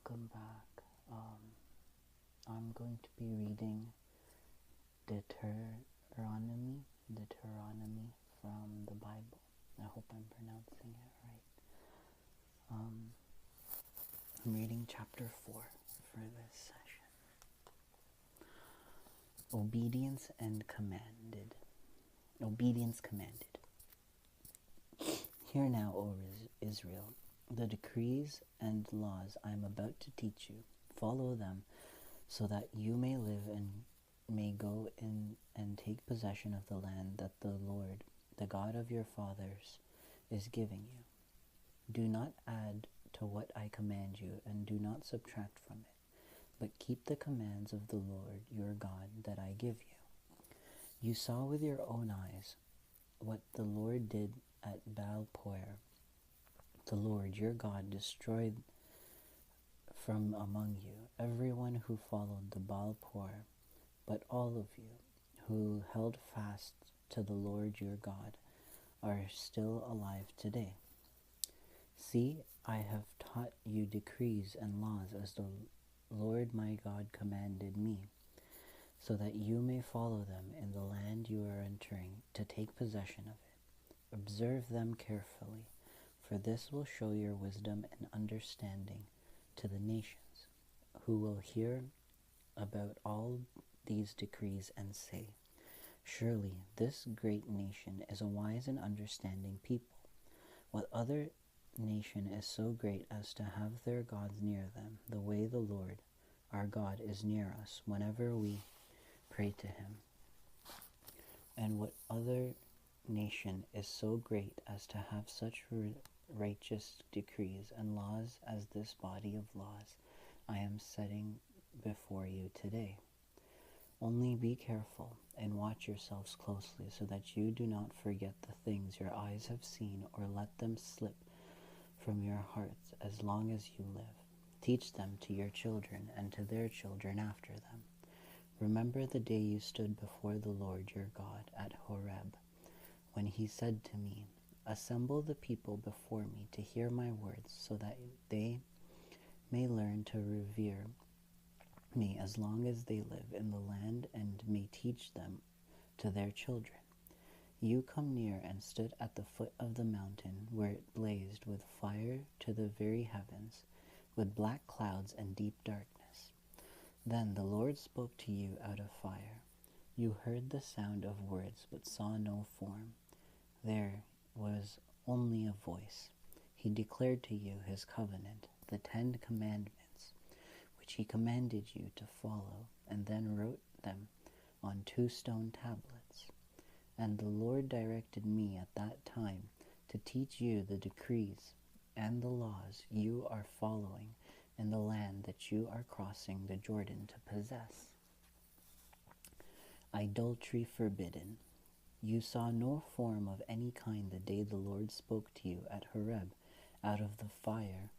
welcome back. I'm going to be reading Deuteronomy from the Bible. I hope I'm pronouncing it right. I'm reading chapter 4 for this session. Obedience commanded. Hear now, O Israel, the decrees and laws I am about to teach you. Follow them, so that you may live and may go in and take possession of the land that the Lord, the God of your fathers, is giving you. Do not add to what I command you, and do not subtract from it, but keep the commands of the Lord your God that I give you. You saw with your own eyes what the Lord did at Baal-peor. The Lord your God destroyed from among you everyone who followed the Baal-peor, but all of you who held fast to the Lord your God are still alive today. See, I have taught you decrees and laws as the Lord my God commanded me, so that you may follow them in the land you are entering to take possession of it. Observe them carefully, for this will show your wisdom and understanding to the nations, who will hear about all these decrees and say, surely this great nation is a wise and understanding people. What other nation is so great as to have their gods near them, the way the Lord our God is near us whenever we pray to him? And what other nation is so great as to have such righteous decrees and laws as this body of laws I am setting before you today? Only be careful and watch yourselves closely, so that you do not forget the things your eyes have seen, or let them slip from your hearts as long as you live. Teach them to your children and to their children after them. Remember the day you stood before the Lord your God at Horeb, when he said to me, assemble the people before me to hear my words, so that they may learn to revere me as long as they live in the land, and may teach them to their children. You come near and stood at the foot of the mountain, where it blazed with fire to the very heavens, with black clouds and deep darkness. Then the Lord spoke to you out of fire. You heard the sound of words, but saw no form. There was only a voice. He declared to you his covenant, the 10 Commandments, which he commanded you to follow, and then wrote them on 2 stone tablets. And the Lord directed me at that time to teach you the decrees and the laws you are following in the land that you are crossing the Jordan to possess. Adultery forbidden. You saw no form of any kind the day the Lord spoke to you at Horeb out of the fire.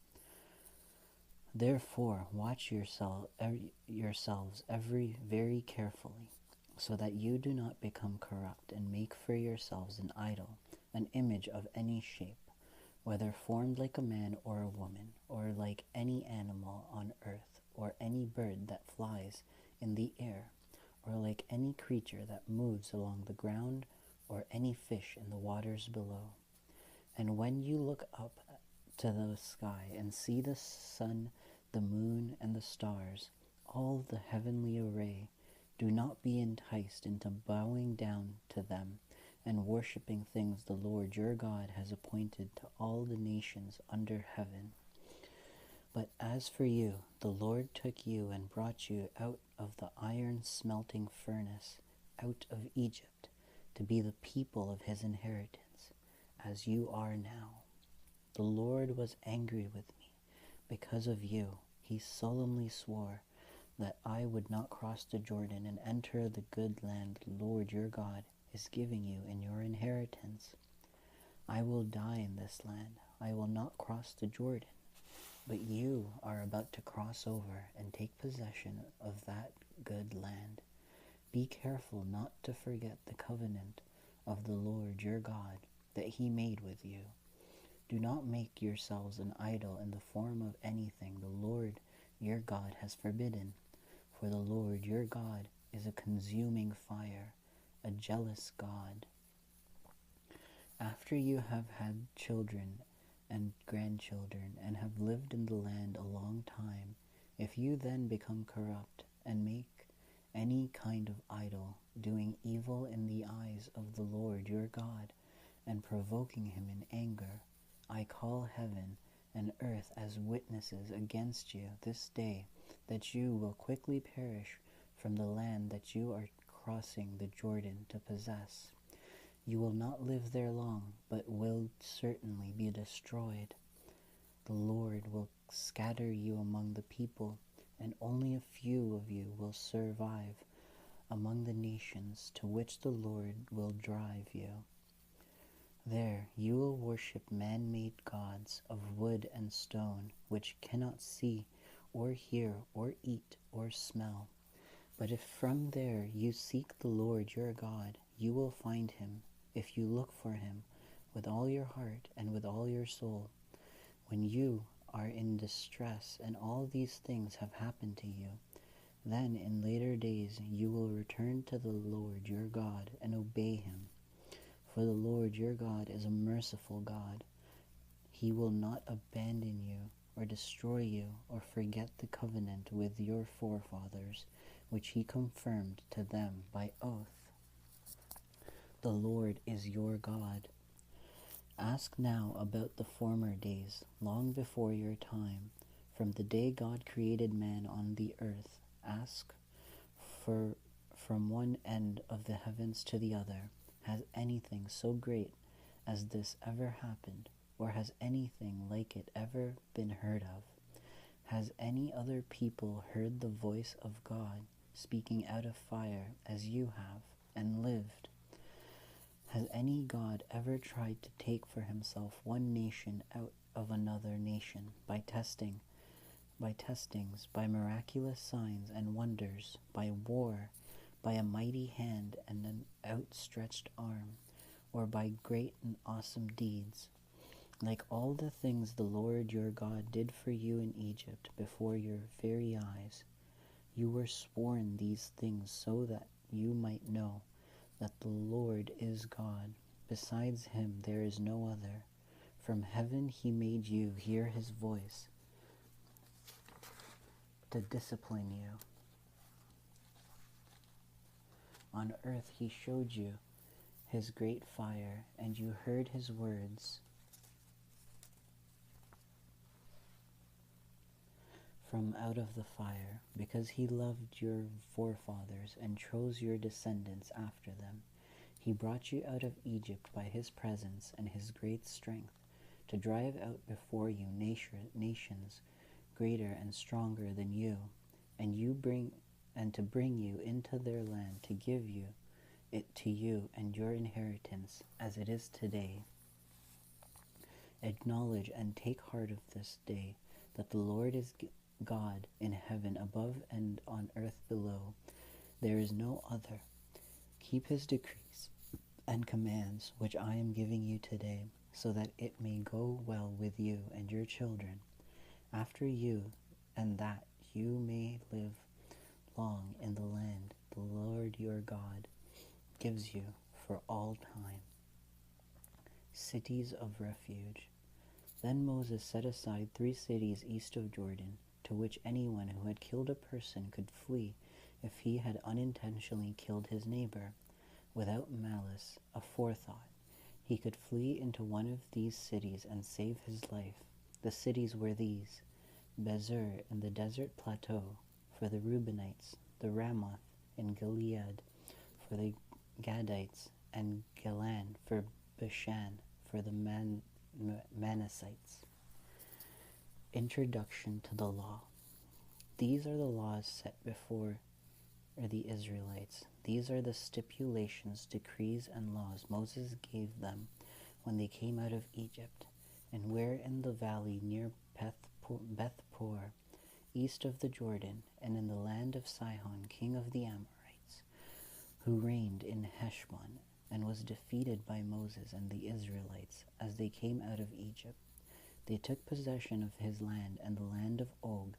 Therefore watch yourselves very carefully, so that you do not become corrupt and make for yourselves an idol, an image of any shape, whether formed like a man or a woman, or like any animal on earth, or any bird that flies in the air, or like any creature that moves along the ground, or any fish in the waters below. And when you look up to the sky and see the sun, the moon, and the stars, all the heavenly array, do not be enticed into bowing down to them and worshipping things the Lord your God has appointed to all the nations under heaven. But as for you, the Lord took you and brought you out of the iron smelting furnace, out of Egypt, to be the people of his inheritance, as you are now. The Lord was angry with me because of you. He solemnly swore that I would not cross the Jordan and enter the good land the Lord your God is giving you in your inheritance. I will die in this land. I will not cross the Jordan. But you are about to cross over and take possession of that good land. Be careful not to forget the covenant of the Lord your God that he made with you. Do not make yourselves an idol in the form of anything the Lord your God has forbidden. For the Lord your God is a consuming fire, a jealous God. After you have had children and grandchildren, and have lived in the land a long time, if you then become corrupt, and make any kind of idol, doing evil in the eyes of the Lord your God, and provoking him in anger, I call heaven and earth as witnesses against you this day, that you will quickly perish from the land that you are crossing the Jordan to possess. You will not live there long, but will certainly be destroyed. The Lord will scatter you among the people, and only a few of you will survive among the nations to which the Lord will drive you. There you will worship man-made gods of wood and stone, which cannot see, or hear, or eat, or smell. But if from there you seek the Lord your God, you will find him, if you look for him with all your heart and with all your soul. When you are in distress and all these things have happened to you, then in later days you will return to the Lord your God and obey him. For the Lord your God is a merciful God. He will not abandon you or destroy you or forget the covenant with your forefathers, which he confirmed to them by oath. The Lord is your God. Ask now about the former days, long before your time, from the day God created man on the earth. Ask from one end of the heavens to the other, has anything so great as this ever happened, or has anything like it ever been heard of? Has any other people heard the voice of God speaking out of fire as you have, and lived? Has any God ever tried to take for himself one nation out of another nation by testings, by miraculous signs and wonders, by war, by a mighty hand and an outstretched arm, or by great and awesome deeds, like all the things the Lord your God did for you in Egypt before your very eyes? You were sworn these things so that you might know that the Lord is God. Besides him there is no other. From heaven he made you hear his voice to discipline you. On earth he showed you his great fire, and you heard his words from out of the fire, because he loved your forefathers and chose your descendants after them. He brought you out of Egypt by his presence and his great strength, to drive out before you nations greater and stronger than you, and to bring you into their land, to give you it to you and your inheritance as it is today. Acknowledge and take heart of this day, that the Lord is God in heaven above and on earth below. There is no other. Keep his decrees and commands, which I am giving you today, so that it may go well with you and your children after you, and that you may live long in the land the Lord your God gives you for all time. Cities of refuge. Then Moses set aside 3 cities east of Jordan, to which anyone who had killed a person could flee if he had unintentionally killed his neighbor, without malice aforethought. He could flee into one of these cities and save his life. The cities were these: Bezer in the desert plateau for the Reubenites, the Ramoth in Gilead for the Gadites, and Gilan for Bashan for the Manassites. Introduction to the law. These are the laws set before the Israelites. These are the stipulations, decrees, and laws Moses gave them when they came out of Egypt, and were in the valley near Beth-Peor, east of the Jordan, and in the land of Sihon, king of the Amorites, who reigned in Heshbon, and was defeated by Moses and the Israelites as they came out of Egypt. They took possession of his land and the land of Og,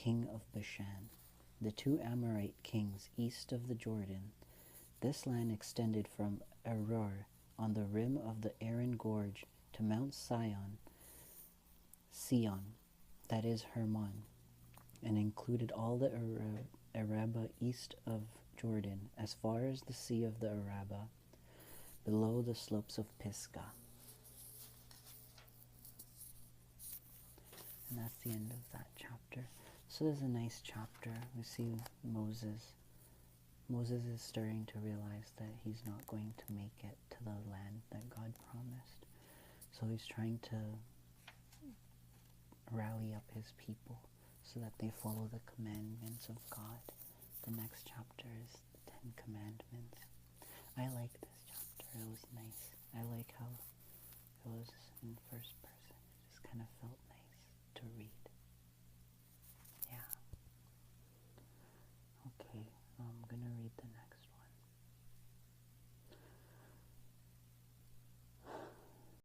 king of Bashan, the 2 Amorite kings east of the Jordan. This land extended from Aroer on the rim of the Aran Gorge to Mount Sion, that is Hermon, and included all the Araba east of Jordan, as far as the sea of the Araba, below the slopes of Pisgah. And that's the end of that chapter. So there's a nice chapter. We see Moses. Moses is starting to realize that he's not going to make it to the land that God promised. So he's trying to rally up his people so that they follow the commandments of God. The next chapter is the 10 Commandments. I like this chapter. It was nice. I like how it was in first person. It just kind of felt